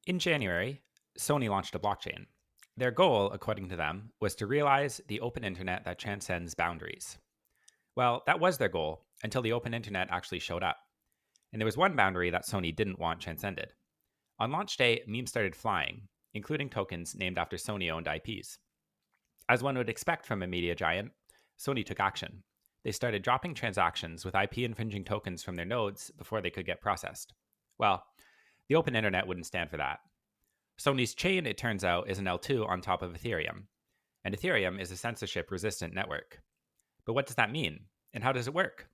In January, Sony launched a blockchain. Their goal, according to them, was to realize the open internet that transcends boundaries. Well, that was their goal until the open internet actually showed up. And there was one boundary that Sony didn't want transcended. On launch day, memes started flying, including tokens named after Sony-owned IPs. As one would expect from a media giant, Sony took action. They started dropping transactions with IP infringing tokens from their nodes before they could get processed. Well, the open internet wouldn't stand for that. Sony's chain, it turns out, is an L2 on top of Ethereum. And Ethereum is a censorship-resistant network. But what does that mean? And how does it work?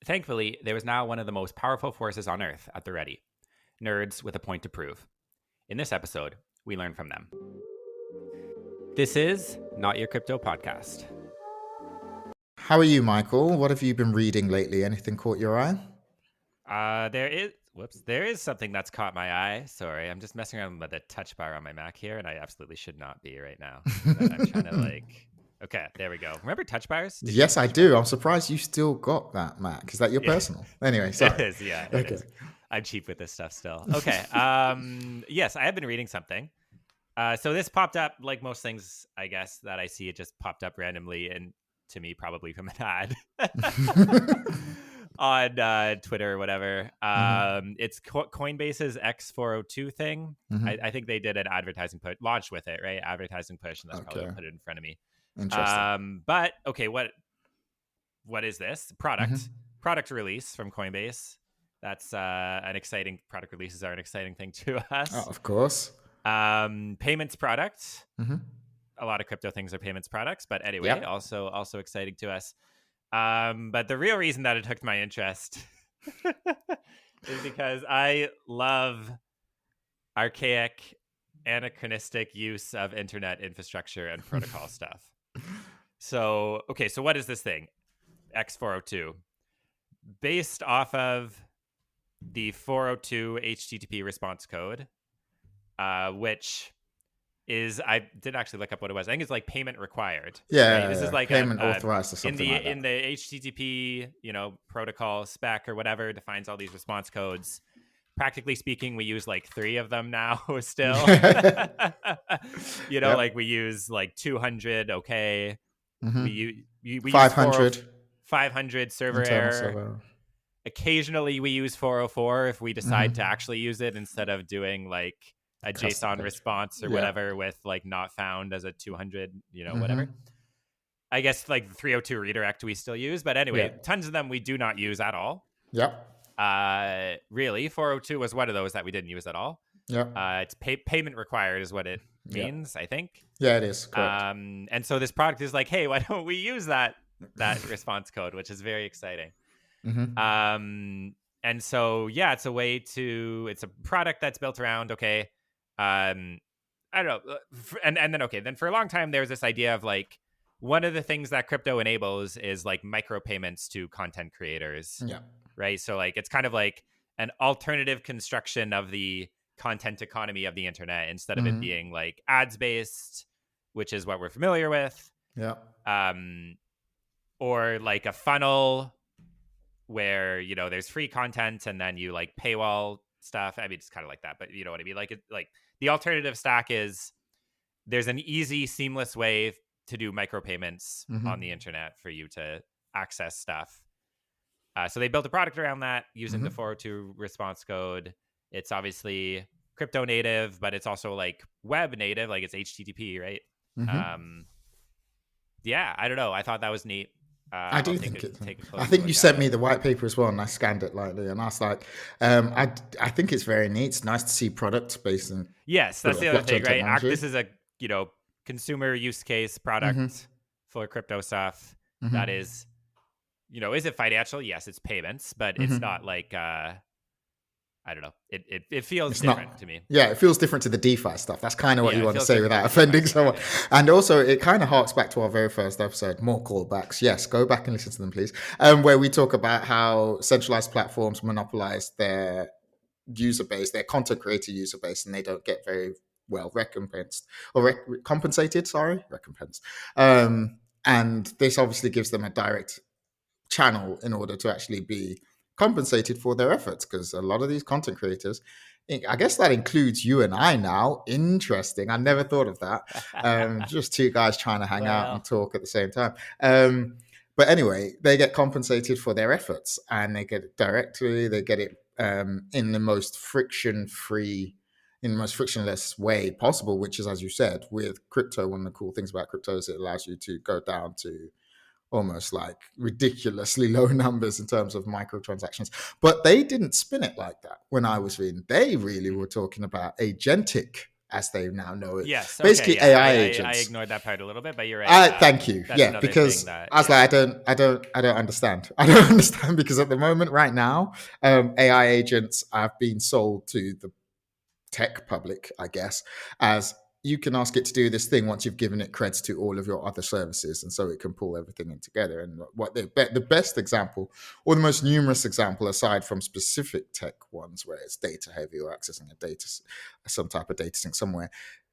Thankfully, there was now one of the most powerful forces on Earth at the ready. Nerds with a point to prove. In this episode, we learn from them. This is Not Your Crypto Podcast. How are you, Michael? What have you been reading lately? Anything caught your eye? There is something that's caught my eye. Sorry, I'm just messing around with the touch bar on my Mac here, and I absolutely should not be right now. I'm trying to okay, there we go. Remember touch bars? Yes, I do. I'm surprised you still got that, Mac. Is that your personal? Anyway, sorry. It is, yeah. It is. I'm cheap with this stuff still. Okay. Yes, I have been reading something. So this popped up, like most things, I guess, that I see. It just popped up randomly, and to me, probably from an ad on Twitter or whatever. It's Coinbase's X402 thing. I think they did an advertising push, launched with it, right? Advertising push, and that's probably what put it in front of me. Interesting. But okay, what is this product release from Coinbase? That's an exciting product. Releases are an exciting thing to us. Oh, of course. Payments product. A lot of crypto things are payments products, but anyway, also exciting to us. But the real reason that it took my interest is because I love archaic, anachronistic use of internet infrastructure and protocol stuff. So what is this thing? X402. Based off of the 402 HTTP response code, which is, I did actually look up what it was. I think it's like payment required. Yeah, right? This is like payment authorized or something in the HTTP, protocol spec or whatever defines all these response codes. Practically speaking, we use like 3 of them now still. Like we use like 200. Okay, we use 500. 500 server error. Occasionally, we use 404 if we decide to actually use it instead of doing like a JSON response or whatever with like not found as a 200, whatever. I guess like the 302 redirect we still use, but anyway, tons of them we do not use at all. Really, 402 was one of those that we didn't use at all. It's payment required is what it means, I think. Yeah, it is. Correct. And so this product is like, hey, why don't we use that response code, which is very exciting. And so it's a product that's built around I don't know, and then for a long time there was this idea of like one of the things that crypto enables is like micropayments to content creators, right? So like it's kind of like an alternative construction of the content economy of the internet instead of it being like ads based, which is what we're familiar with, or like a funnel where there's free content and then you like paywall stuff. I mean, it's kind of like that, but you know what I mean. Like the alternative stack is there's an easy, seamless way to do micropayments on the internet for you to access stuff. So they built a product around that using the 402 response code. It's obviously crypto native, but it's also like web native, like it's HTTP, right? I don't know. I thought that was neat. I do think it. I think you sent me the white paper as well, and I scanned it lightly, and I was like, I think it's very neat. It's nice to see product based in. Yes, that's the other thing, right? This is a consumer use case product for crypto stuff that is, is it financial? Yes, it's payments, but it's not like I don't know. It feels different to me. Yeah, it feels different to the DeFi stuff. That's kind of what you want to say without offending someone. And also, it kind of harks back to our very first episode, more callbacks. Yes, go back and listen to them, please. Where we talk about how centralized platforms monopolize their user base, their content creator user base, and they don't get very well compensated. And this obviously gives them a direct channel in order to actually be compensated for their efforts, because a lot of these content creators, I guess that includes you and I now. Interesting. I never thought of that. Just two guys trying to hang out and talk at the same time. But anyway, they get compensated for their efforts, and they get it directly. They get it in the most frictionless way possible, which is, as you said, with crypto. One of the cool things about crypto is it allows you to go down to almost like ridiculously low numbers in terms of microtransactions. But they didn't spin it like that when I was reading. They really were talking about agentic, as they now know it. Yes, basically okay, yeah. AI agents. I ignored that part a little bit, but you're right. Thank you. Yeah, because I was like, I don't understand. I don't understand, because at the moment, right now, AI agents have been sold to the tech public, I guess, as you can ask it to do this thing once you've given it creds to all of your other services, and so it can pull everything in together. And what the best example, or the most numerous example, aside from specific tech ones where it's data heavy or accessing some type of data sync somewhere,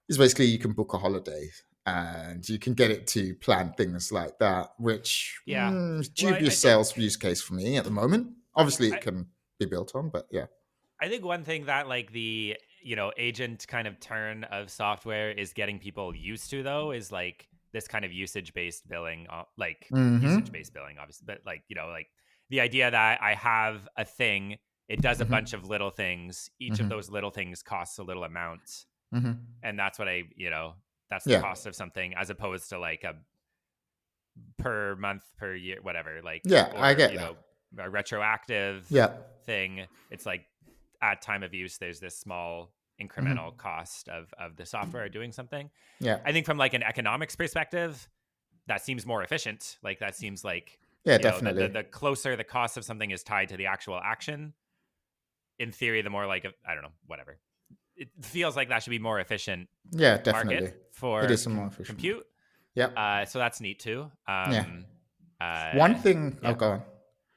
is basically you can book a holiday and you can get it to plan things like that, which dubious sales use case for me at the moment. Obviously, it can be built on, but yeah. I think one thing that like the agent kind of turn of software is getting people used to, though, is like this kind of usage-based billing, usage-based billing, obviously, but like like the idea that I have a thing, it does a bunch of little things, each of those little things costs a little amount, and that's what that's the cost of something, as opposed to like a per month, per year, whatever, like I get that. A retroactive thing. It's like at time of use, there's this small incremental cost of the software doing something. I think from like an economics perspective, that seems more efficient. Like that seems like definitely the closer the cost of something is tied to the actual action, in theory, the more like I don't know, whatever. It feels like that should be more efficient. Definitely market for it is more efficient compute. So that's neat too. One thing. Oh, go on.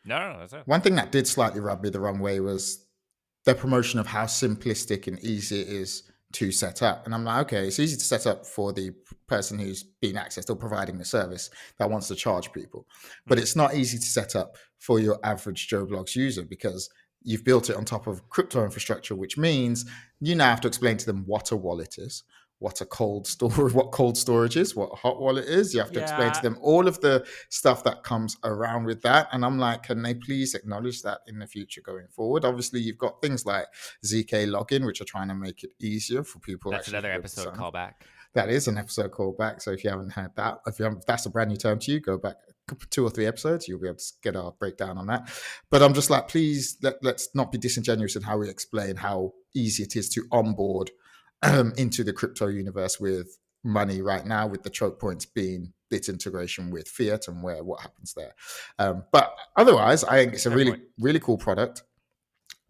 No, that's it. One thing that did slightly rub me the wrong way was the promotion of how simplistic and easy it is to set up. And I'm like, okay, it's easy to set up for the person who's being accessed or providing the service that wants to charge people. But it's not easy to set up for your average Joe Blogs user, because you've built it on top of crypto infrastructure, which means you now have to explain to them what a wallet is, what cold storage is, what a hot wallet is. You have to explain to them all of the stuff that comes around with that. And I'm like, can they please acknowledge that in the future going forward? Obviously, you've got things like ZK login, which are trying to make it easier for people. That's another episode callback. That is an episode callback. So if you haven't heard that, if that's a brand new term to you, go back 2 or 3 episodes, you'll be able to get our breakdown on that. But I'm just like, please, let's not be disingenuous in how we explain how easy it is to onboard into the crypto universe with money right now, with the choke points being its integration with fiat and what happens there. But otherwise, I think it's a really cool product.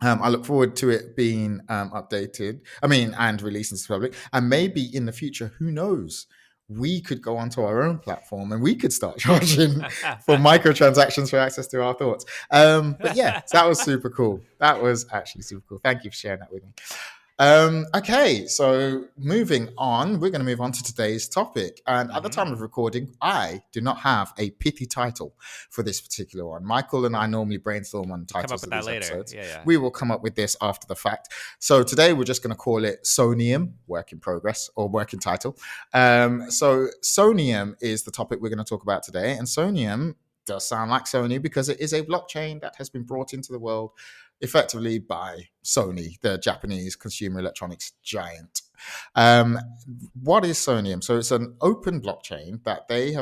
I look forward to it being updated, and released into the public. And maybe in the future, who knows, we could go onto our own platform and we could start charging for microtransactions for access to our thoughts. But yeah, that was super cool. That was actually super cool. Thank you for sharing that with me. Okay, so moving on, we're going to move on to today's topic. And at the time of recording, I do not have a pithy title for this particular one. Michael and I normally brainstorm on titles of these episodes. We will come up with this after the fact. So today we're just going to call it Sony-owned, work in progress, or working title. So Sony-owned is the topic we're going to talk about today. And Sony-owned does sound like Sony because it is a blockchain that has been brought into the world effectively by Sony, the Japanese consumer electronics giant. What is Sony-owned? So it's an open blockchain that they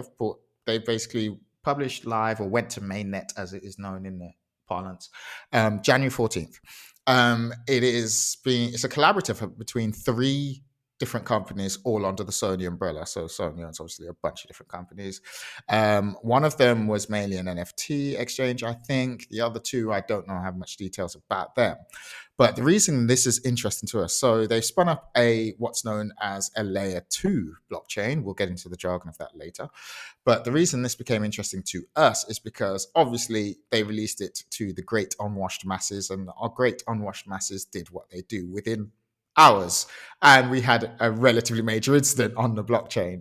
basically published live, or went to mainnet as it is known in the parlance, January 14th. It's a collaborative between 3 different companies, all under the Sony umbrella. So Sony owns obviously a bunch of different companies. One of them was mainly an NFT exchange, I think. The other 2, I don't know how much details about them. But the reason this is interesting to us, so they spun up what's known as a layer 2 blockchain. We'll get into the jargon of that later. But the reason this became interesting to us is because obviously they released it to the great unwashed masses, and our great unwashed masses did what they do within hours, and we had a relatively major incident on their blockchain.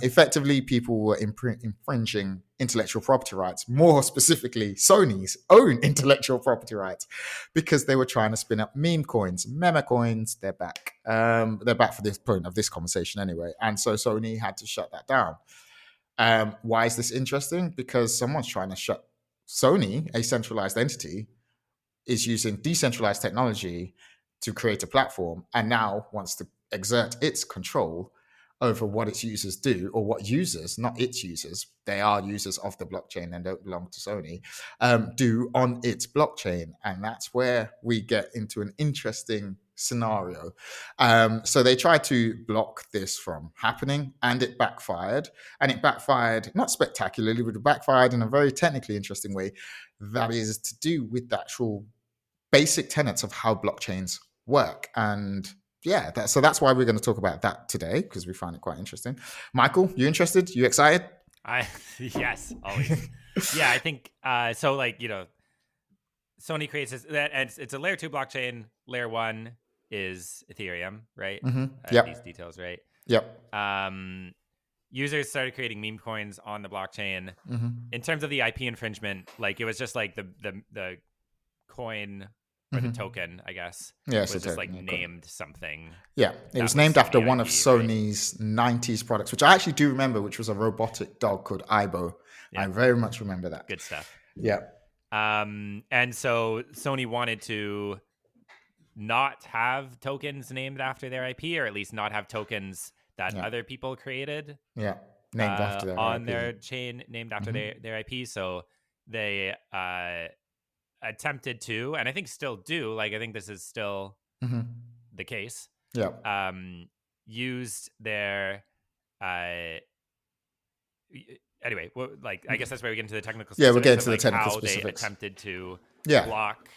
Effectively, people were infringing intellectual property rights, more specifically Sony's own intellectual property rights, because they were trying to spin up meme coins, meme coins. They're back. They're back for this point of this conversation anyway. And so Sony had to shut that down. Why is this interesting? Because someone's trying to shut Sony, a centralized entity, is using decentralized technology to create a platform and now wants to exert its control over what its users do, or what users, not its users, they are users of the blockchain and don't belong to Sony, do on its blockchain. And that's where we get into an interesting scenario. So they tried to block this from happening, and it backfired. And it backfired not spectacularly, but it backfired in a very technically interesting way that is to do with the actual basic tenets of how blockchains work. And yeah, so that's why we're going to talk about that today, because we find it quite interesting. Michael, you interested? You excited? Yes, always. Yeah, I think so. Like, Sony creates this, and it's a layer 2 blockchain. Layer 1 is Ethereum, right? These details, right? Yep. Users started creating meme coins on the blockchain. In terms of the IP infringement, like it was just like the coin or the token, I guess. Yeah, was just like named something. Yeah, it was named after one of Sony's 90s products, which I actually do remember, which was a robotic dog called Aibo. Yeah. I very much remember that. Good stuff. Yeah. And so Sony wanted to not have tokens named after their IP, or at least not have tokens that other people created. Yeah, named after their on IP. Their chain, named after their IP. So they attempted to, and I think still do, like I think this is still the case. Yeah. Used their anyway, well, like I guess that's where we get into the technical specifics. Yeah, we'll get into of, like, the technical how specifics. They attempted to block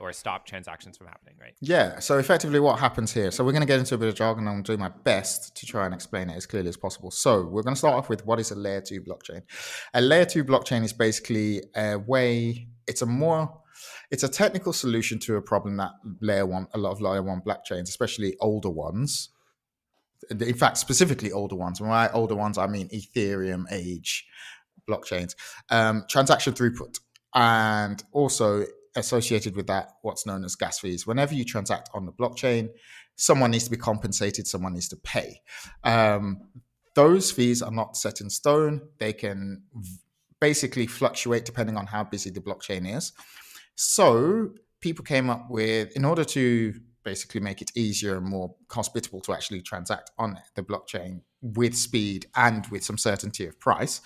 or stop transactions from happening, right? Yeah, so effectively what happens here, so we're going to get into a bit of jargon, and I'm doing my best to try and explain it as clearly as possible. So we're going to start off with what is a layer 2 blockchain. A layer 2 blockchain is basically a way, it's a technical solution to a problem that a lot of layer 1 blockchains, especially older ones, in fact, specifically older ones. When I older ones, I mean Ethereum age blockchains, transaction throughput, and also associated with that, what's known as gas fees. Whenever you transact on the blockchain, someone needs to be compensated, someone needs to pay. Those fees are not set in stone. They can basically fluctuate depending on how busy the blockchain is. So people came up with, in order to basically make it easier and more hospitable to actually transact on the blockchain with speed and with some certainty of price,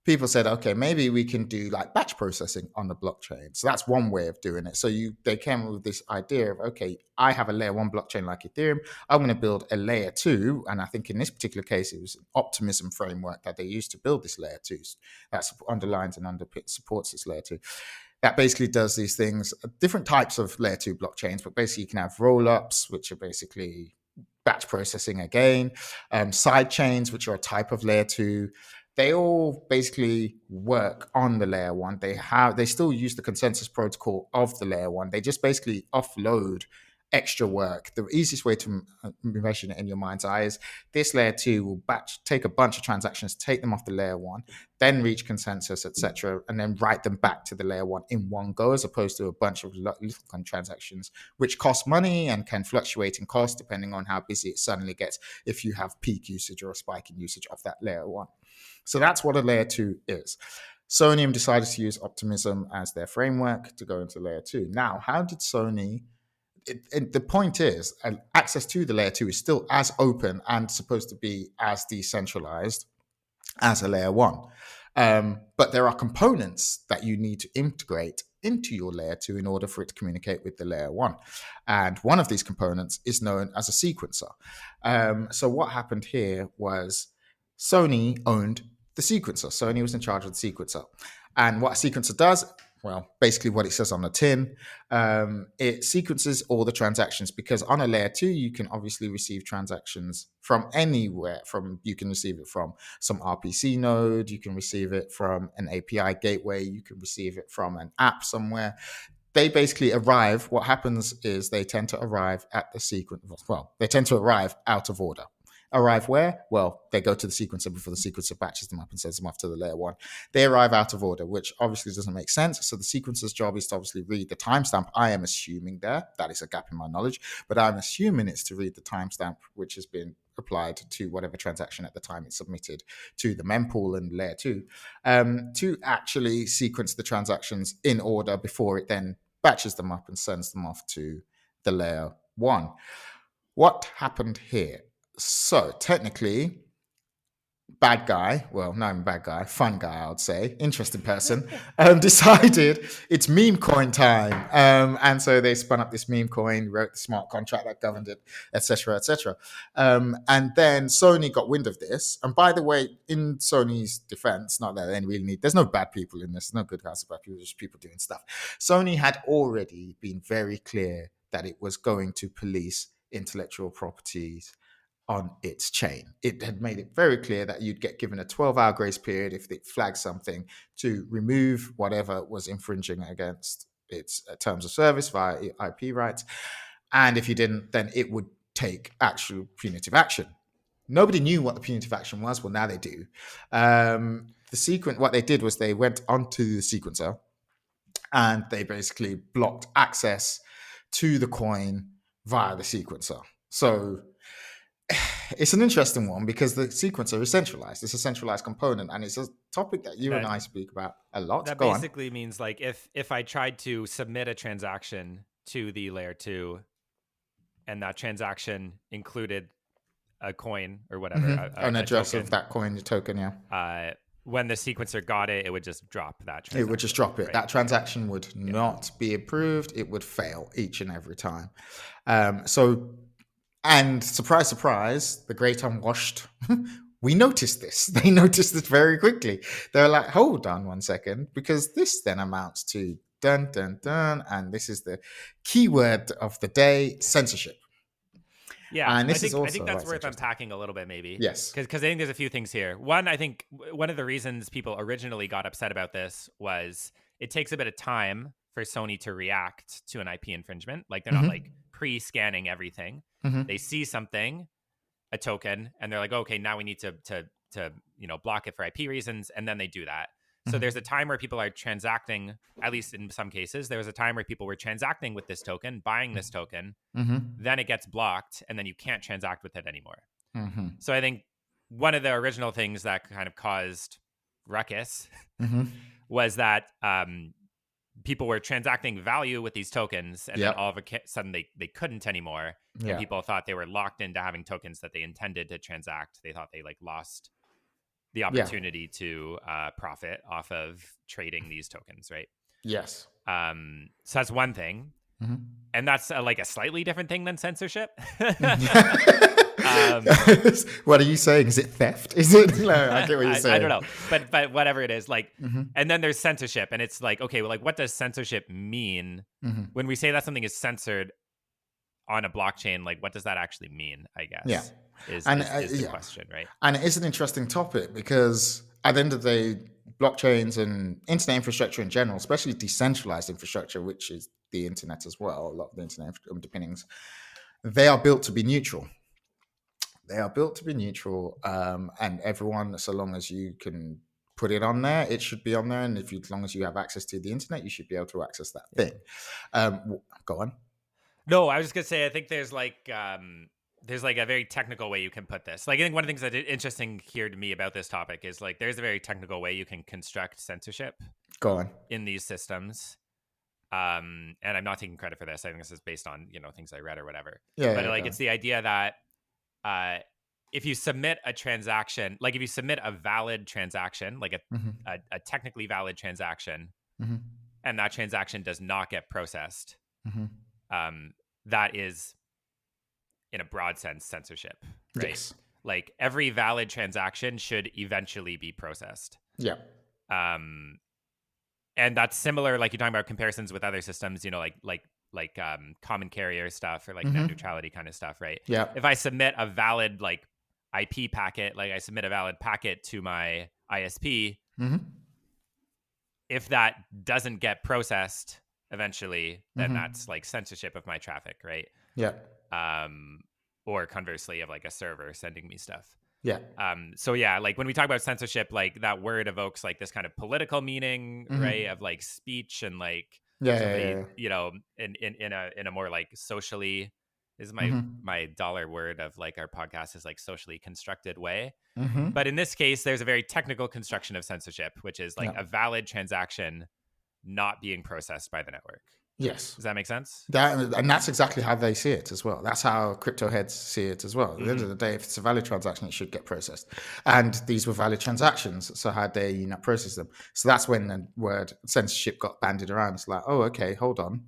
people said, okay, maybe we can do like batch processing on the blockchain. So that's one way of doing it. So they came up with this idea of, okay, I have a layer 1 blockchain like Ethereum. I'm going to build a layer 2. And I think in this particular case, it was an optimism framework that they used to build this layer 2. That underlines and supports this layer 2. That basically does these things, different types of layer 2 blockchains, but basically you can have roll-ups, which are basically batch processing again, side chains, which are a type of layer 2. They all basically work on the layer 1. They still use the consensus protocol of the layer 1. They just basically offload extra work. The easiest way to imagine it in your mind's eye is this layer 2 will take a bunch of transactions, take them off the layer 1, then reach consensus, etc., and then write them back to the layer 1 in one go, as opposed to a bunch of little transactions, which cost money and can fluctuate in cost depending on how busy it suddenly gets if you have peak usage or a spike in usage of that layer 1. So that's what a layer 2 is. Sony decided to use Optimism as their framework to go into layer 2. Now, how did Sony... the point is, access to the layer 2 is still as open and supposed to be as decentralized as a layer 1. But there are components that you need to integrate into your layer 2 in order for it to communicate with the layer 1. And one of these components is known as a sequencer. So what happened here was Sony owned the sequencer. Sony was in charge of the sequencer. And what a sequencer does, well, basically what it says on the tin, it sequences all the transactions, because on a layer 2, you can obviously receive transactions from anywhere. You can receive it from some RPC node, you can receive it from an API gateway, you can receive it from an app somewhere. They basically arrive. What happens is they tend to arrive at the sequence. Well, they tend to arrive out of order. Arrive where? Well, they go to the sequencer before the sequencer batches them up and sends them off to the layer 1. They arrive out of order, which obviously doesn't make sense. So the sequencer's job is to obviously read the timestamp. I am assuming there, that is a gap in my knowledge, but I'm assuming it's to read the timestamp which has been applied to whatever transaction at the time it's submitted to the mempool and layer 2 to actually sequence the transactions in order before it then batches them up and sends them off to the layer 1. What happened here? So technically, bad guy, well, not even bad guy, fun guy, I would say, interesting person, decided it's meme coin time. And so they spun up this meme coin, wrote the smart contract that governed it, etc., etc. And then Sony got wind of this. And by the way, in Sony's defense, not that they really need, there's no bad people in this, there's no good guys or bad people, just people doing stuff. Sony had already been very clear that it was going to police intellectual properties on its chain. It had made it very clear that you'd get given a 12-hour grace period if it flagged something to remove whatever was infringing against its terms of service via IP rights. And if you didn't, then it would take actual punitive action. Nobody knew what the punitive action was. Well, now they do. What they did was they went onto the sequencer and they basically blocked access to the coin via the sequencer. So it's an interesting one because the sequencer is centralized. It's a centralized component, and it's a topic that you and I speak about a lot. That basically means like if I tried to submit a transaction to the layer 2 and that transaction included a coin or whatever, an address token, of that coin, the token, yeah. When the sequencer got it, it would just drop that transaction. It would just drop it. Right? That transaction would not be approved. It would fail each and every time. And surprise, surprise, the great unwashed, we noticed this. They noticed it very quickly. They're like, hold on 1 second, because this then amounts to dun, dun, dun. And this is the keyword of the day, censorship. Yeah, and I think that's worth unpacking a little bit, maybe. Yes. Because I think there's a few things here. One, I think one of the reasons people originally got upset about this was it takes a bit of time for Sony to react to an IP infringement. Like they're not like pre-scanning everything. They see something, a token, and they're like, okay, now we need to block it for IP reasons, and then they do that. So there's a time where people are transacting, at least in some cases, there was a time where people were transacting with this token, buying this token, then it gets blocked, and then you can't transact with it anymore. So I think one of the original things that kind of caused ruckus was that people were transacting value with these tokens, and then all of a sudden they couldn't anymore. And people thought they were locked into having tokens that they intended to transact. They thought they like lost the opportunity to profit off of trading these tokens, right? Yes. So that's one thing. And that's like a slightly different thing than censorship. What are you saying? Is it theft? Is it? No, I get what you're saying. I don't know, but whatever it is, like, and then there's censorship, and it's like, okay, well, like, what does censorship mean when we say that something is censored on a blockchain? Like, what does that actually mean? I guess. Yeah. Is the question, right? And it is an interesting topic because at the end of the day, blockchains and internet infrastructure in general, especially decentralized infrastructure, which is the internet as well, a lot of the internet underpinnings, they are built to be neutral. They are built to be neutral, and everyone, so long as you can put it on there, it should be on there. And as long as you have access to the internet, you should be able to access that thing. Go on. No, I was just gonna say, I think there's like a very technical way you can put this. Like, I think one of the things that is interesting here to me about this topic is like there's a very technical way you can construct censorship. Go on. In these systems. And I'm not taking credit for this. I think this is based on, things I read or whatever. But it's the idea that if you submit a transaction, like if you submit a valid transaction, like a technically valid transaction, and that transaction does not get processed, that is, in a broad sense, censorship, right? Yes. Like every valid transaction should eventually be processed. Yeah. And that's similar, like you're talking about comparisons with other systems, like common carrier stuff or like net neutrality kind of stuff, right? Yeah. If I submit a valid like IP packet, like I submit a valid packet to my ISP, if that doesn't get processed eventually, then that's like censorship of my traffic, right? Yeah. or conversely of like a server sending me stuff. Yeah. So yeah, like when we talk about censorship, like that word evokes like this kind of political meaning, right? Of like speech and like somebody, you know, in a more like socially is my dollar word of like our podcast is like socially constructed way. But in this case, there's a very technical construction of censorship, which is like a valid transaction not being processed by the network. Yes. Does that make sense? And that's exactly how they see it as well. That's how crypto heads see it as well. At the end of the day, if it's a valid transaction, it should get processed. And these were valid transactions. So how dare you not process them? So that's when the word censorship got bandied around. It's like, oh, okay, hold on.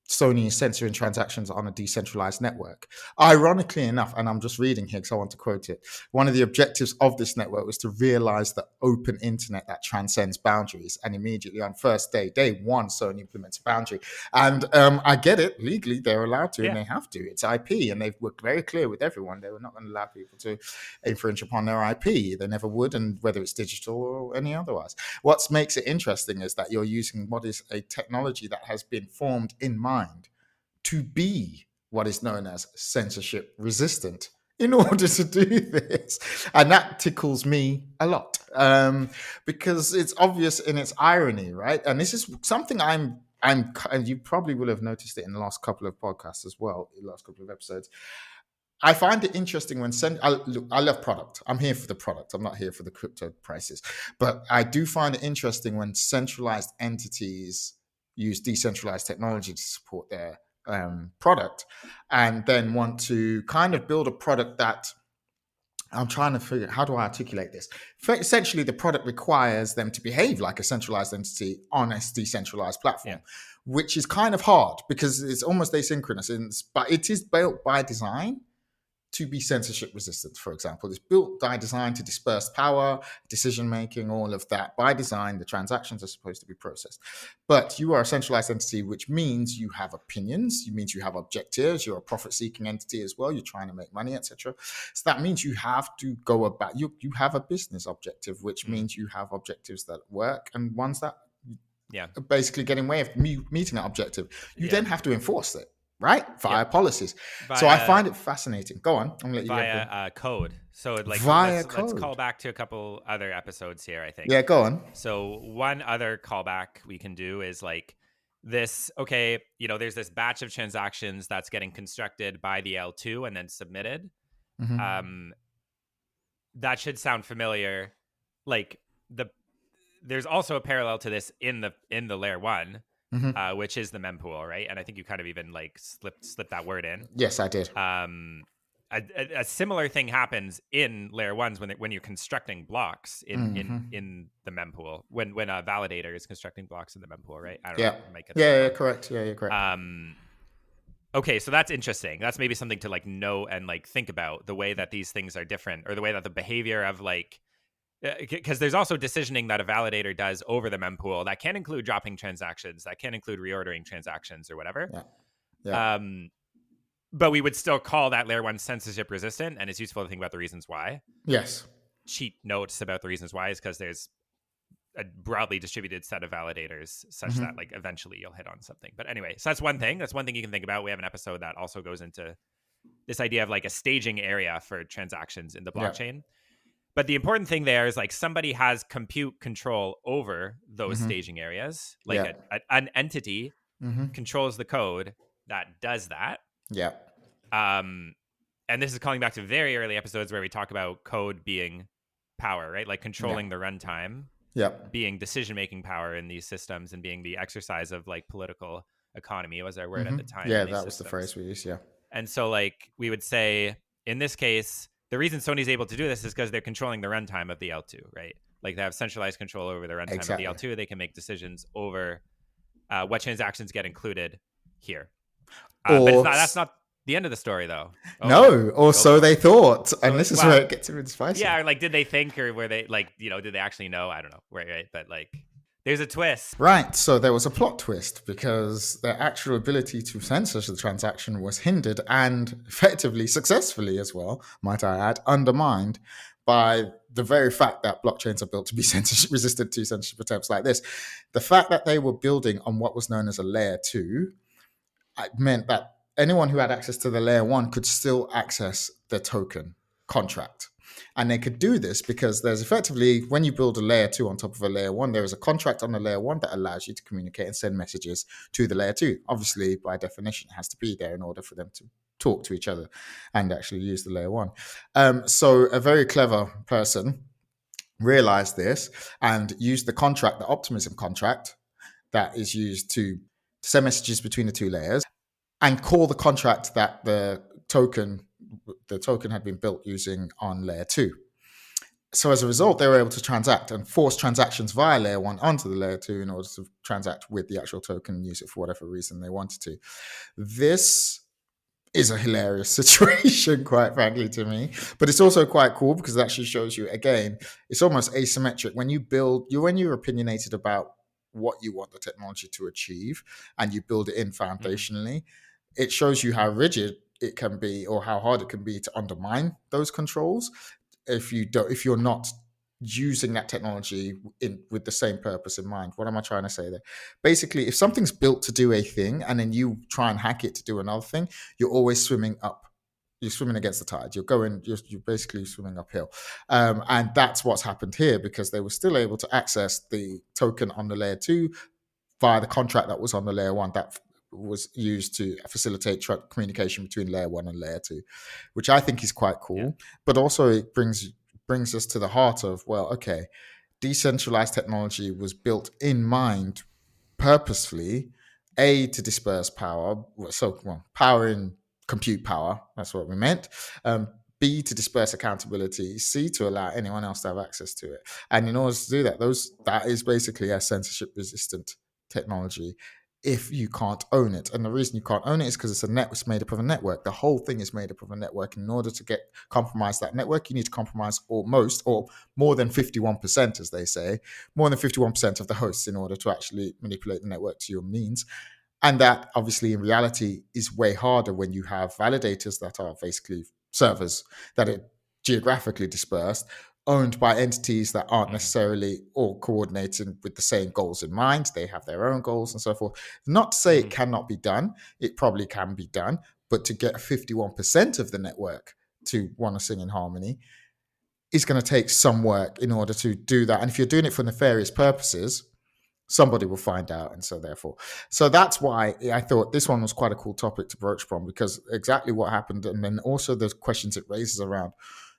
Sony is censoring transactions on a decentralized network. Ironically enough, and I'm just reading here because I want to quote it, one of the objectives of this network was to realize the open internet that transcends boundaries. And immediately on first day one, Sony implements a boundary. And I get it. Legally, they're allowed to and they have to. It's IP. And they've worked very clear with everyone. They were not going to allow people to infringe upon their IP. They never would, and whether it's digital or any otherwise. What makes it interesting is that you're using what is a technology that has been formed in mind to be what is known as censorship resistant in order to do this. And that tickles me a lot because it's obvious in its irony, right? And this is something and you probably will have noticed it in the last couple of podcasts as well, the last couple of episodes. I find it interesting when I love product. I'm here for the product. I'm not here for the crypto prices. But I do find it interesting when centralized entities use decentralized technology to support their product and then want to kind of build a product that I'm trying to figure out how do I articulate this. Essentially, the product requires them to behave like a centralized entity on a decentralized platform, which is kind of hard because it's almost asynchronous. But it is built by design to be censorship resistant, for example. It's built by design to disperse power, decision-making, all of that. By design, the transactions are supposed to be processed. But you are a centralized entity, which means you have opinions, it means you have objectives, you're a profit-seeking entity as well, you're trying to make money, etc. So that means you have to go about, you have a business objective, which means you have objectives that work and ones that are basically get in the way of meeting that objective. You then have to enforce it. Right? Via policies. So I find it fascinating. Go on. I'm going to let you via code. So like via let's call back to a couple other episodes here, I think. Yeah, go on. So one other callback we can do is like this, okay, you know, there's this batch of transactions that's getting constructed by the L2 and then submitted. That should sound familiar. Like there's also a parallel to this in the layer 1. Which is the mempool, right? And I think you kind of even like slipped that word in. Yes, I did. A similar thing happens in layer 1s when you're constructing blocks in the mempool. When a validator is constructing blocks in the mempool, right? I don't know. Correct. Yeah, you're correct. Okay, so that's interesting. That's maybe something to like know and like think about the way that these things are different, or the way that the behavior of like. Because there's also decisioning that a validator does over the mempool that can include dropping transactions, that can include reordering transactions or whatever. But we would still call that layer 1 censorship resistant, and it's useful to think about the reasons why. Yes. Cheat notes about the reasons why is because there's a broadly distributed set of validators such that like eventually you'll hit on something. But anyway, so that's one thing. That's one thing you can think about. We have an episode that also goes into this idea of like a staging area for transactions in the blockchain. But the important thing there is like somebody has compute control over those staging areas. Like an entity controls the code that does that. Yeah. And this is calling back to very early episodes where we talk about code being power, right? Like controlling the runtime, being decision-making power in these systems, and being the exercise of like political economy was our word at the time. Yeah, that was the phrase we used. Yeah. And so like we would say in this case, the reason Sony's able to do this is because they're controlling the runtime of the L2, right? Like they have centralized control over the runtime of the L2. They can make decisions over what transactions get included here. But that's not the end of the story, though. So they thought. And this is where it gets a bit spicy. Yeah, like did they think, or were they like, you know, did they actually know? I don't know. Right. But like there's a twist. Right. So there was a plot twist because their actual ability to censor the transaction was hindered and effectively, successfully as well, might I add, undermined by the very fact that blockchains are built to be censorship resistant to censorship attempts like this. The fact that they were building on what was known as a layer 2 meant that anyone who had access to the layer 1 could still access the token contract. And they could do this because there's effectively, when you build a layer 2 on top of a layer 1, there is a contract on the layer 1 that allows you to communicate and send messages to the layer 2. Obviously, by definition, it has to be there in order for them to talk to each other and actually use the layer 1. So a very clever person realized this and used the contract, the optimism contract, that is used to send messages between the two layers, and call the contract that the token had been built using on layer 2. So as a result, they were able to transact and force transactions via layer 1 onto the layer 2 in order to transact with the actual token and use it for whatever reason they wanted to. This is a hilarious situation, quite frankly, to me. But it's also quite cool because it actually shows you, again, it's almost asymmetric. When you're opinionated about what you want the technology to achieve and you build it in foundationally, it shows you how rigid it can be or how hard it can be to undermine those controls if you're not using that technology with the same purpose in mind. What am I trying to say there? Basically, if something's built to do a thing and then you try and hack it to do another thing, you're always swimming up. You're swimming against the tide. You're basically swimming uphill. And that's what's happened here, because they were still able to access the token on the layer 2 via the contract that was on the layer 1 that was used to facilitate communication between layer 1 and layer 2, which I think is quite cool. Yeah. But also it brings us to the heart of, well, okay, decentralized technology was built in mind purposefully, A, to disperse power, power in compute power, that's what we meant, B, to disperse accountability, C, to allow anyone else to have access to it. And in order to do that, that is basically a censorship resistant technology if you can't own it. And the reason you can't own it is because it's made up of a network. The whole thing is made up of a network. In order to compromise that network, you need to compromise more than 51%, as they say, more than 51% of the hosts in order to actually manipulate the network to your means. And that obviously in reality is way harder when you have validators that are basically servers that are geographically dispersed, owned by entities that aren't necessarily all coordinating with the same goals in mind. They have their own goals and so forth. Not to say it cannot be done. It probably can be done. But to get 51% of the network to want to sing in harmony is going to take some work in order to do that. And if you're doing it for nefarious purposes, somebody will find out. And so that's why I thought this one was quite a cool topic to broach from, because exactly what happened. And then also the questions it raises around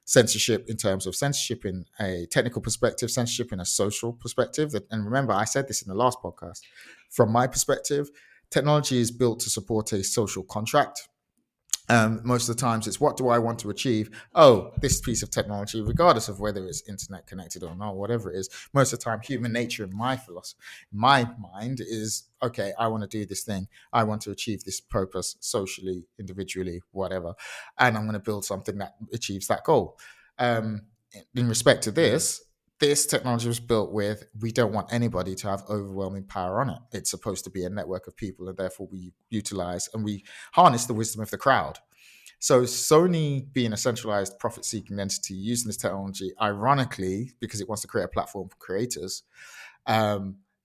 censorship, in terms of censorship in a technical perspective, censorship in a social perspective. And remember, I said this in the last podcast. From my perspective, technology is built to support a social contract. Most of the times it's, what do I want to achieve? Oh, this piece of technology, regardless of whether it's internet connected or not, whatever it is, most of the time human nature in my philosophy, my mind is, okay, I want to do this thing. I want to achieve this purpose socially, individually, whatever. And I'm going to build something that achieves that goal. In respect to this technology was built with, we don't want anybody to have overwhelming power on it. It's supposed to be a network of people, and therefore we utilize and we harness the wisdom of the crowd. So Sony, being a centralized profit-seeking entity using this technology, ironically, because it wants to create a platform for creators,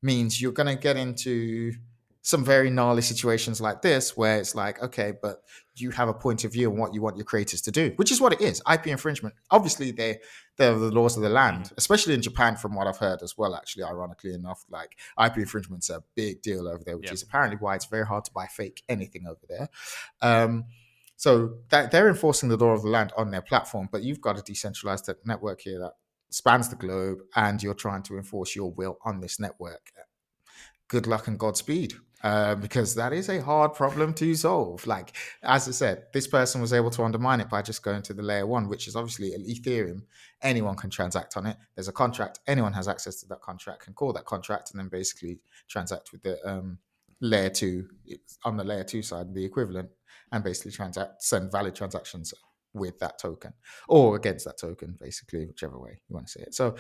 means you're going to get into some very gnarly situations like this, where it's like, okay, but you have a point of view on what you want your creators to do, which is what it is. IP infringement. Obviously, they're the laws of the land, especially in Japan, from what I've heard as well, actually, ironically enough. Like, IP infringement's a big deal over there, which is apparently why it's very hard to buy fake anything over there. So that they're enforcing the law of the land on their platform, but you've got a decentralized network here that spans the globe, and you're trying to enforce your will on this network. Good luck and Godspeed, because that is a hard problem to solve. Like, as I said, this person was able to undermine it by just going to the layer 1, which is obviously an ethereum. Anyone can transact on it. There's a contract. Anyone has access to that contract, can call that contract, and then basically transact with the layer 2 on the layer 2 side, the equivalent, and basically send valid transactions with that token or against that token, basically, whichever way you want to say it. So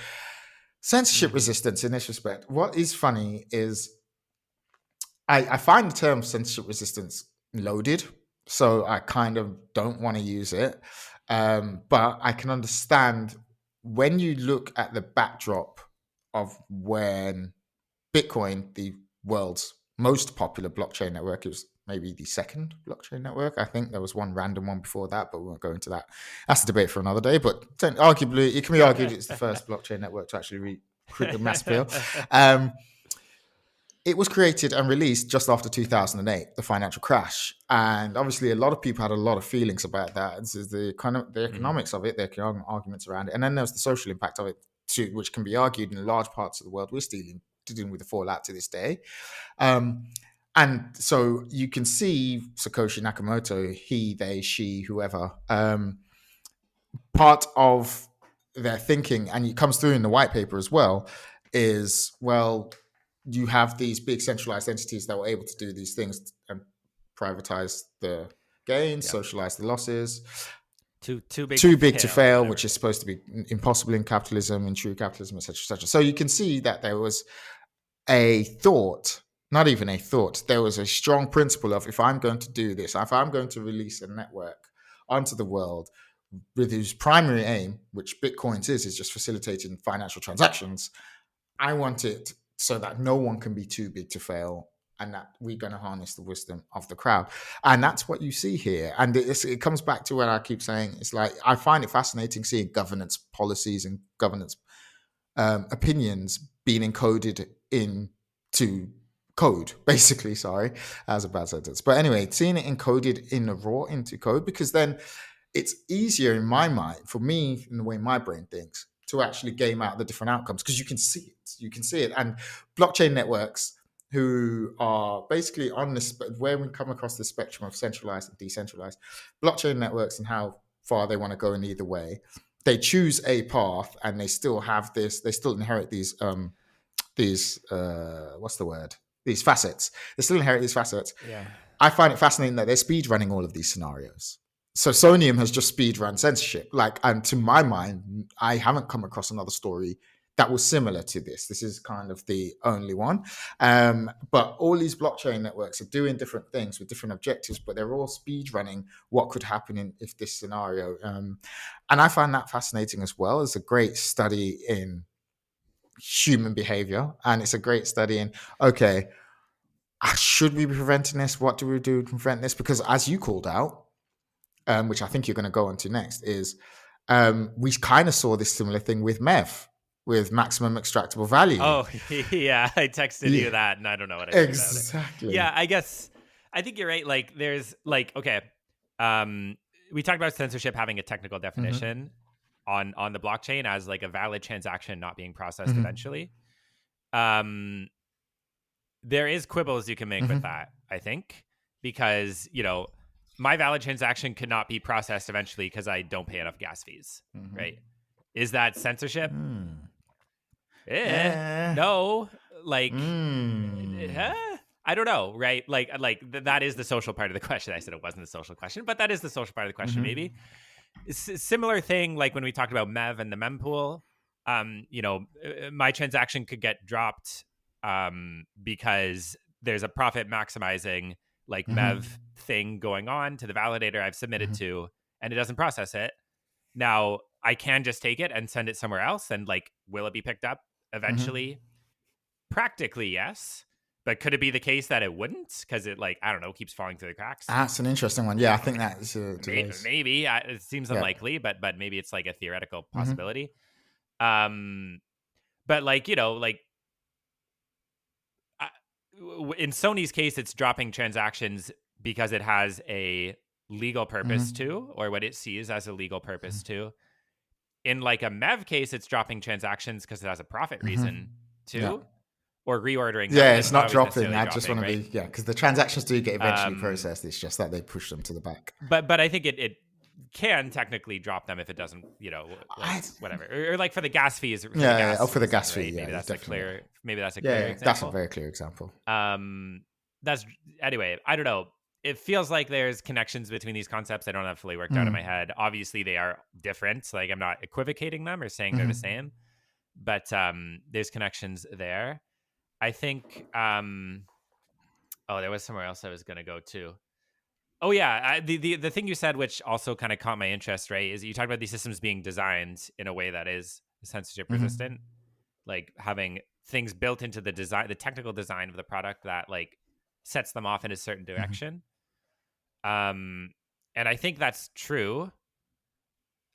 censorship resistance in this respect. What is funny is I find the term censorship resistance loaded, so I kind of don't want to use it. But I can understand when you look at the backdrop of when Bitcoin, the world's most popular blockchain network, is maybe the second blockchain network. I think there was one random one before that, but we won't go into that. That's a debate for another day. But arguably, it can be argued it's the first blockchain network to actually recruit a mass appeal. It was created and released just after 2008, the financial crash. And obviously, a lot of people had a lot of feelings about that. This is the kind of the economics of it, the arguments around it. And then there's the social impact of it too, which can be argued in large parts of the world. We're still dealing with the fallout to this day. And so you can see Satoshi Nakamoto, he, they, she, whoever, part of their thinking, and it comes through in the white paper as well, is, well, you have these big centralized entities that were able to do these things and privatize the gains, socialize the losses. Too big to fail, which is supposed to be impossible in capitalism, in true capitalism, etc., etc. So you can see that there was a thought, not even a thought, there was a strong principle of, if I'm going to do this, if I'm going to release a network onto the world with whose primary aim, which Bitcoins is just facilitating financial transactions, I want it so that no one can be too big to fail, and that we're going to harness the wisdom of the crowd. And that's what you see here. And it comes back to what I keep saying. It's like, I find it fascinating seeing governance policies and governance opinions being encoded into code, basically. Sorry, that was a bad sentence. But anyway, seeing it encoded in the raw into code, because then it's easier in my mind, for me, in the way my brain thinks, to actually game out the different outcomes, because you can see it. You can see it. And blockchain networks who are basically on this, where we come across the spectrum of centralized and decentralized, blockchain networks and how far they want to go in either way, they choose a path, and they still have this, they still inherit these what's the word? These facets. They still inherit these facets. Yeah. I find it fascinating that they're speed running all of these scenarios. So Sony has just speed run censorship. And to my mind, I haven't come across another story that was similar to this. This is kind of the only one. But all these blockchain networks are doing different things with different objectives, but they're all speed running what could happen if this scenario. And I find that fascinating as well. It's a great study in human behavior, and it's a great study in, okay, should we be preventing this? What do we do to prevent this? Because as you called out, which I think you're going to go on to next, is we kind of saw this similar thing with MEV, with maximum extractable value. Oh, yeah. I texted you that, and I don't know what I think exactly. About it. Yeah, I think you're right. Like, there's okay. We talked about censorship having a technical definition on the blockchain as like a valid transaction not being processed eventually. There is quibbles you can make with that, I think, because, my valid transaction could not be processed eventually because I don't pay enough gas fees, right? Is that censorship? No. Like, I don't know, right? Like that is the social part of the question. I said it wasn't the social question, but that is the social part of the question, maybe. Similar thing, like when we talked about MEV and the mempool, my transaction could get dropped because there's a profit maximizing like MEV thing going on to the validator I've submitted to, and it doesn't process it. Now I can just take it and send it somewhere else, and like, will it be picked up eventually? Practically, yes. But could it be the case that it wouldn't? Because it, like, I don't know, keeps falling through the cracks. That's an interesting one. Yeah, I think that's maybe. It seems unlikely, but maybe it's like a theoretical possibility. But like, in Sony's case, it's dropping transactions because it has a legal purpose to, or what it sees as a legal purpose to. In like a MEV case, it's dropping transactions because it has a profit reason to, or reordering. Yeah, it's not dropping. I just want to be, because the transactions do get eventually processed. It's just that they push them to the back. But I think it can technically drop them if it doesn't, whatever. Or like for the gas fees. For the gas fee. Maybe that's a clear example. That's a very clear example. Anyway, I don't know. It feels like there's connections between these concepts I don't have fully worked out in my head. Obviously, they are different. Like, I'm not equivocating them or saying they're the same, but there's connections there. I think. There was somewhere else I was going to go to. Oh yeah, the thing you said, which also kind of caught my interest, right, is you talked about these systems being designed in a way that is censorship resistant, like having things built into the design, the technical design of the product that like sets them off in a certain direction. And I think that's true.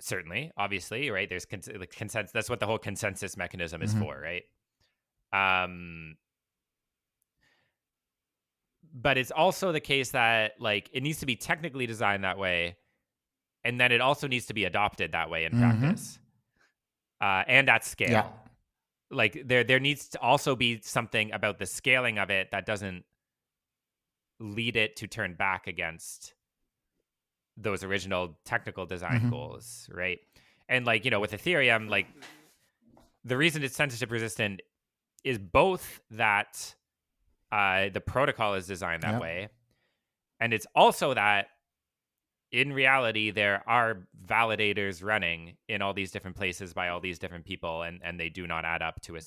Certainly, obviously, right? There's consensus. That's what the whole consensus mechanism is for, right? But it's also the case that like it needs to be technically designed that way, and then it also needs to be adopted that way in practice, and at scale. Yeah. Like there needs to also be something about the scaling of it that doesn't lead it to turn back against those original technical design goals, right? And like, you know, with Ethereum, like the reason it's censorship resistant is both that the protocol is designed that way, and it's also that in reality there are validators running in all these different places by all these different people, and they do not add up to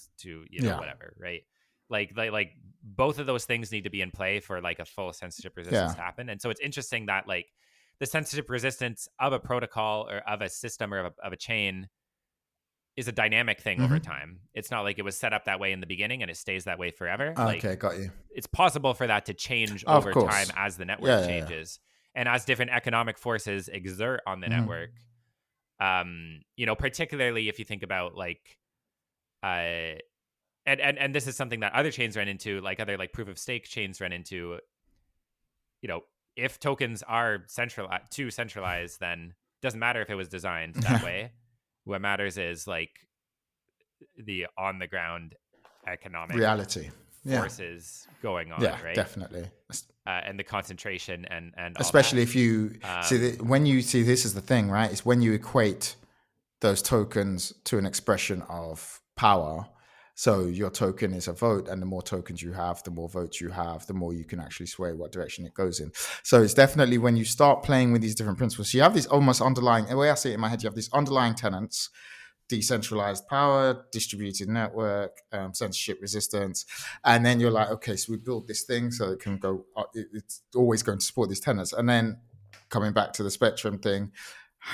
you know whatever, right? Like both of those things need to be in play for like a full censorship resistance to happen. And so it's interesting that like the censorship resistance of a protocol or of a system or of a chain is a dynamic thing over time. It's not like it was set up that way in the beginning and it stays that way forever. Okay, got you. It's possible for that to change over time as the network changes and as different economic forces exert on the network. You know, particularly if you think about like, and this is something that other chains run into, like other like proof of stake chains run into. You know, if tokens are too centralized, then it doesn't matter if it was designed that way. What matters is like the on the ground economic reality forces going on, right? Definitely. And the concentration and especially if you when you see this is the thing, right? It's when you equate those tokens to an expression of power. So your token is a vote, and the more tokens you have, the more votes you have, the more you can actually sway what direction it goes in. So it's definitely when you start playing with these different principles, you have these almost underlying, the way I see it in my head, you have these underlying tenets: decentralized power, distributed network, censorship resistance. And then you're like, okay, so we built this thing so it can go, it's always going to support these tenets. And then coming back to the spectrum thing,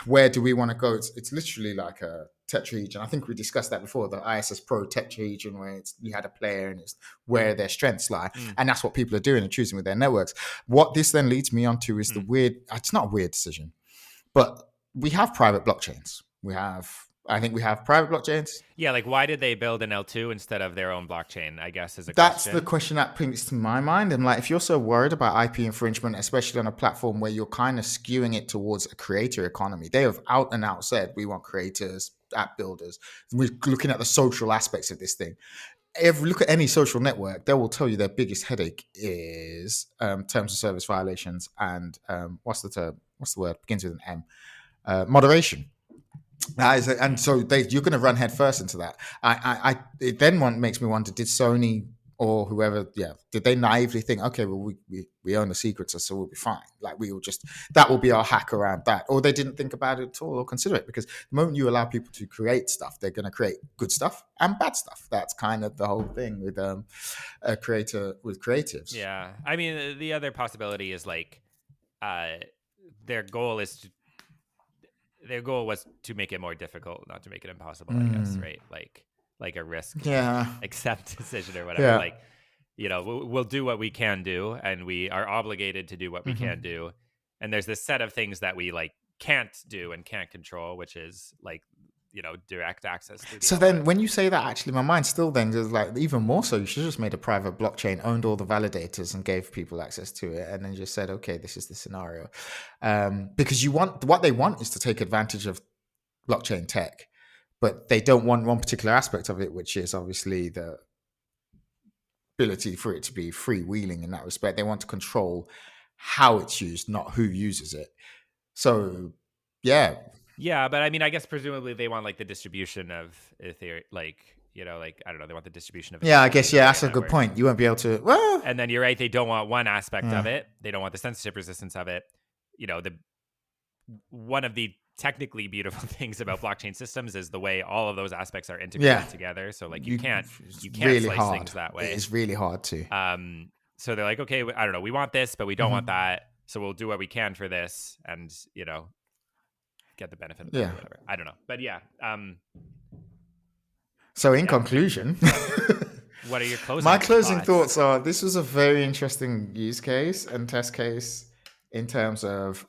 where do we want to go? It's literally like a tetrahedron. I think we discussed that before, the ISS Pro tetrahedron, where you had a player and it's where their strengths lie. And that's what people are doing and choosing with their networks. What this then leads me onto is the weird, it's not a weird decision, but we have private blockchains. I think we have private blockchains. Yeah, like why did they build an L2 instead of their own blockchain, I guess, is a That's question. the question that brings to my mind. And like, if you're so worried about IP infringement, especially on a platform where you're kind of skewing it towards a creator economy, they have out and out said, we want creators, app builders. We're looking at the social aspects of this thing. If you look at any social network, they will tell you their biggest headache is terms of service violations and what's the word? Begins with an M. Moderation. And so you're going to run headfirst into that. It then makes me wonder: did Sony or whoever, did they naively think, okay, well, we own the secrets, so we'll be fine. Like that will be our hack around that, or they didn't think about it at all or consider it, because the moment you allow people to create stuff, they're going to create good stuff and bad stuff. That's kind of the whole thing with a creator with creatives. Yeah, I mean, the other possibility is like their goal was to make it more difficult, not to make it impossible, I guess, right? Like a risk accept decision or whatever. Like, you know, we'll do what we can do, and we are obligated to do what we can do. And there's this set of things that we like can't do and can't control, which is like, you know, direct access to so then when you say that, actually my mind still then is like, even more so, you should have just made a private blockchain, owned all the validators and gave people access to it, and then just said, okay, this is the scenario. Because what they want is to take advantage of blockchain tech, but they don't want one particular aspect of it, which is obviously the ability for it to be freewheeling in that respect. They want to control how it's used, not who uses it. So yeah, but I mean, I guess presumably they want like the distribution of Ethereum, like, you know, like, I don't know, they want the distribution of Ethereum. Yeah, I guess, that's a good point. You won't be able to, well. And then you're right, they don't want one aspect of it. They don't want the censorship resistance of it. You know, one of the technically beautiful things about blockchain systems is the way all of those aspects are integrated together. So like you can't really slice things that way. It's really hard to. So they're like, okay, I don't know, we want this, but we don't want that. So we'll do what we can for this, and, you know, get the benefit of it or whatever. I don't know. But yeah. So in conclusion, What are your closing My closing thoughts? thoughts are this was a very interesting use case and test case in terms of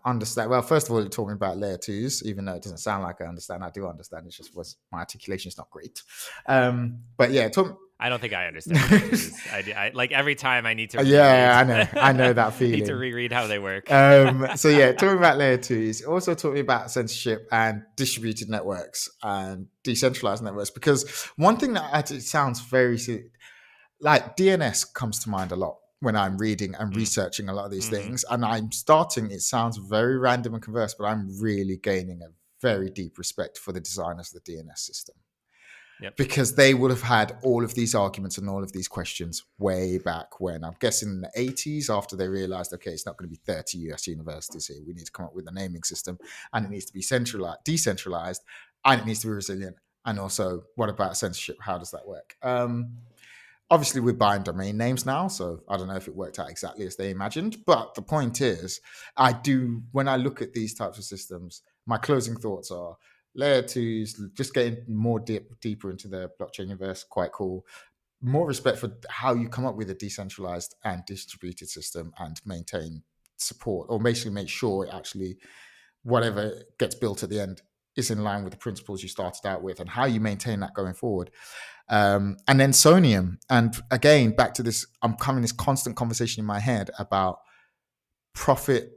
understand. Well, first of all, you're talking about layer twos, even though it doesn't sound like I understand. I do understand. It's just was my articulation is not great. But yeah, I don't think I understand layer twos. I like every time I need to reread. Yeah, I know that feeling. Need to reread how they work. So yeah, talking about layer twos, also talking about censorship and distributed networks and decentralized networks, because one thing that it sounds very like DNS comes to mind a lot when I'm reading and researching a lot of these things, and it sounds very random and converse, but I'm really gaining a very deep respect for the designers of the DNS system. Yep. Because they would have had all of these arguments and all of these questions way back when. I'm guessing in the 80s, after they realized, okay, it's not going to be 30 US universities here. We need to come up with a naming system, and it needs to be decentralized, and it needs to be resilient. And also, what about censorship? How does that work? Obviously, we're buying domain names now, so I don't know if it worked out exactly as they imagined. But the point is, when I look at these types of systems, my closing thoughts are, layer twos, just getting more deeper into the blockchain universe, quite cool. More respect for how you come up with a decentralized and distributed system and maintain support, or basically make sure it actually, whatever gets built at the end, is in line with the principles you started out with and how you maintain that going forward. And then Sony-owned, and again, back to this, I'm coming this constant conversation in my head about for-profit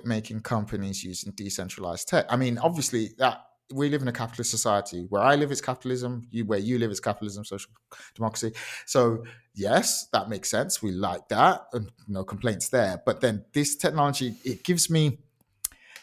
making companies using decentralized tech. I mean, obviously, that we live in a capitalist society. Where I live is capitalism. Where you live is capitalism, social democracy. So yes, that makes sense. We like that, and no complaints there. But then this technology, it gives me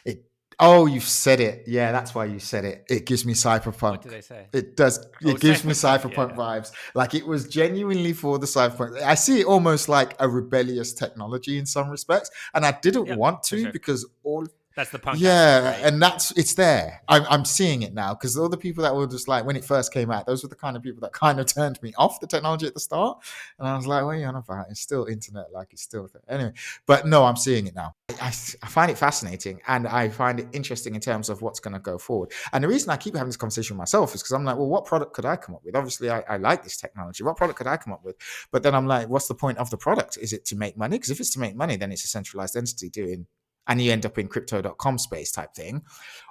it. Oh, you've said it. Yeah, that's why you said it. It gives me Cypherpunk. What did I say? It does. It gives me Cypherpunk vibes. Like it was genuinely for the Cypherpunk. I see it almost like a rebellious technology in some respects, and I didn't want to because all. That's the punk. Yeah, right? And it's there. I'm seeing it now because all the people that were just like when it first came out, those were the kind of people that kind of turned me off the technology at the start, and I was like, "What are you on about? It's still internet, like it's still there." Anyway." But no, I'm seeing it now. I find it fascinating, and I find it interesting in terms of what's going to go forward. And the reason I keep having this conversation with myself is because I'm like, well, what product could I come up with? Obviously, I like this technology. What product could I come up with? But then I'm like, what's the point of the product? Is it to make money? Because if it's to make money, then it's a centralized entity doing. And you end up in crypto.com space type thing.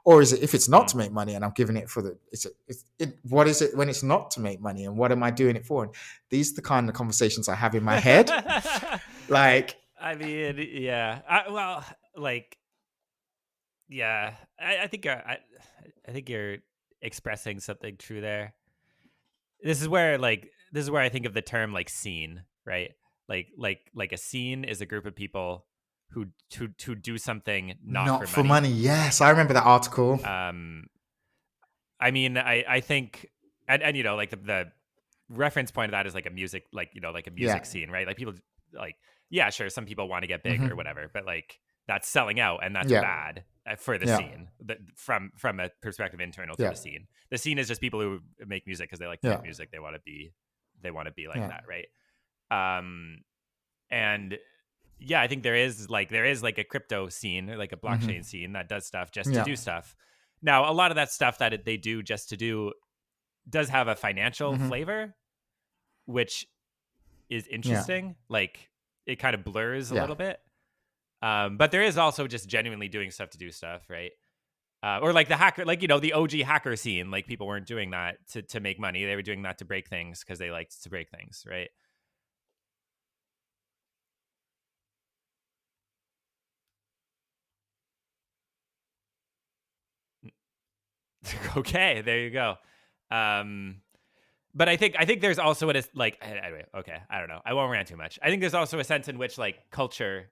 Or is it if it's not to make money and I'm giving it for the, what is it when it's not to make money and what am I doing it for? And these are the kind of conversations I have in my head. Like, I mean, yeah. I think you're expressing something true there. This is where I think of the term like scene, right? Like a scene is a group of people who do something not for money. Yes, I remember that article. I mean, I think, and you know, like the reference point of that is like a music, like you know, like a music scene, right? Like people, like yeah, sure, some people want to get big or whatever, but like that's selling out, and that's bad for the scene. From a perspective internal to the scene. The scene is just people who make music because they like to make music. They want to be like that, right? And yeah, I think there is like a crypto scene or like a blockchain scene that does stuff just to do stuff. Now, a lot of that stuff that they do just to do does have a financial flavor, which is interesting. Like it kind of blurs a little bit. But there is also just genuinely doing stuff to do stuff, right? Or like the hacker, like, you know, the OG hacker scene, like people weren't doing that to make money. They were doing that to break things because they liked to break things, right? Okay, there you go. But I think there's also like anyway, okay, I don't know. I won't rant too much. I think there's also a sense in which like culture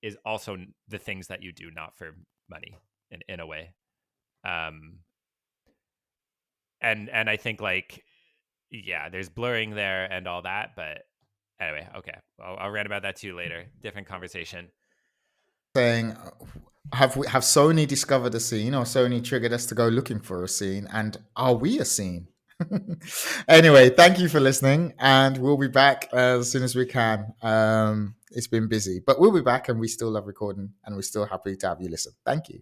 is also the things that you do not for money in a way. And I think like yeah, there's blurring there and all that, but anyway, okay. I'll rant about that too later. Different conversation. Saying have Sony discovered a scene or Sony triggered us to go looking for a scene, and are we a scene? Anyway, thank you for listening, and we'll be back as soon as we can. It's been busy, but we'll be back, and we still love recording, and we're still happy to have you listen. Thank you.